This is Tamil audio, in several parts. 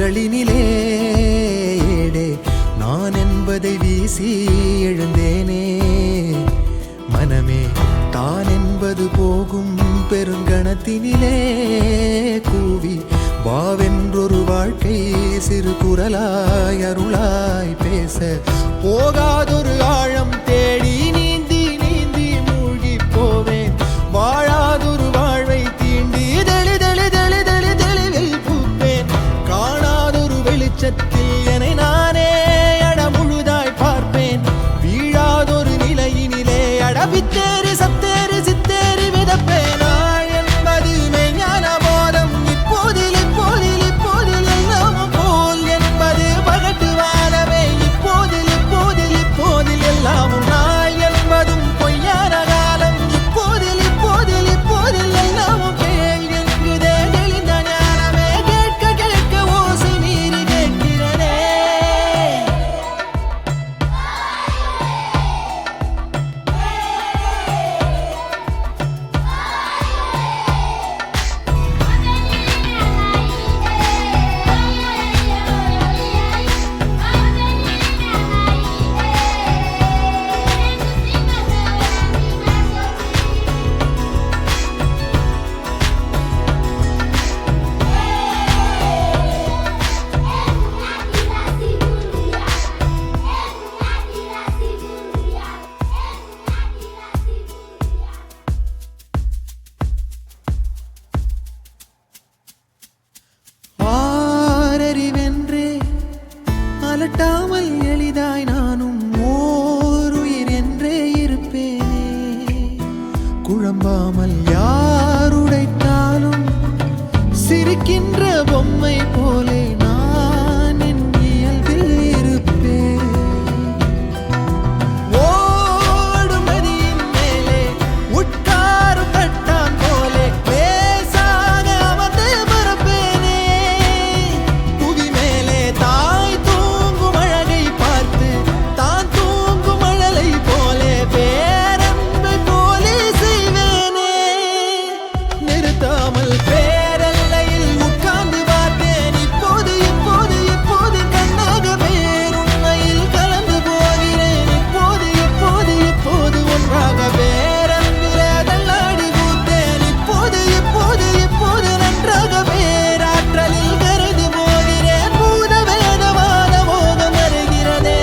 கண்களினிலே நான் என்பதை வீசி எழுந்தேனே. மனமே தான் என்பது போகும் பெருங்கணத்தினிலே கூவி வாவென்றொரு வாழ்க்கை சிறு குரலாய் அருளாய் பேச போகாதொரு ஆழம் தேடி நீந்தி நீந்தி மூழ்கி போவேன். வாழாதொரு வாழ்வை தீண்டி தெளிவில் பூப்பேன். காணாதொரு வெளிச்சத்தில் என்னை நானே அடமுழுதாய் பார்ப்பேன். வீழாதொரு நிலையினிலே அடவித்தேறி சத்தேறி சித்தேறி விதப்பேன். நாள் என்பது மெய்ஞான போதம் இப்போதில் இப்போதில் இப்போதில் எல்லாம் போல் என்பது பகட்டு வாழவே இப்போதில் இப்போதில் இப்போதில் எல்லாமும் நாள் என்பதும் பொய்யான காலம் இப்போதில் இப்போதில் இப்போதில் எல்லாமும் கேள் என்குதே தெளிந்த ஞானமே. கேட்க கேட்க ஓசை மீறி கேட்கிறனே. ஆரறிவென்றே அலட்டாமல் எளிதாய் நானும் ஓருயிர் என்றே இருப்பேனே. குழம்பாமல் யாருடைத்தாலும் சிரிக்கின்ற பொம்மை போலே நான் என் இயல்பில் இருப்பேன். ஓடும் நதியின் மேலே உட்காரும் கட்டான் போலே லேசாக அமர்ந்து பரப்பேனே. புவி மேலே தாய் தூங்கும் அழகை பார்த்து தான் தூங்கும் அழலை போலே பேரன்பை போலே செய்வேனே. நிறுத்தாமல் பேரல்லையில் உட்கார்ந்து பார்த்தேன். இப்போது இப்போது இப்போது கண்ணாக பேருண்மையில் கலந்து போகிறேன். இப்போது இப்போது இப்போது ஒன்றாக பேரன்பிலே தள்ளாடி பூத்தேன். இப்போது இப்போது இப்போது நன்றாக பேராற்றலில் கருது போகிறேன். பூத வேதவாத மோகம் வருகிறதே.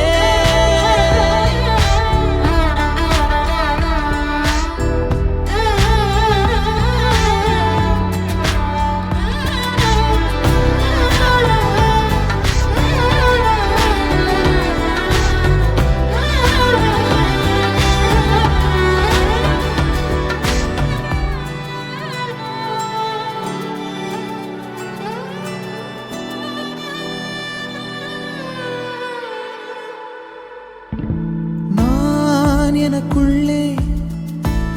நான் எனக்குள்ளே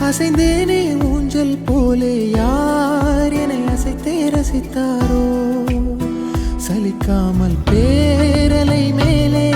அசைந்தேனே ஊஞ்சல் போலே. யார் என்னை அசைத்தே ரசித்தாரோ சலிக்காமல் பேரலை மேலே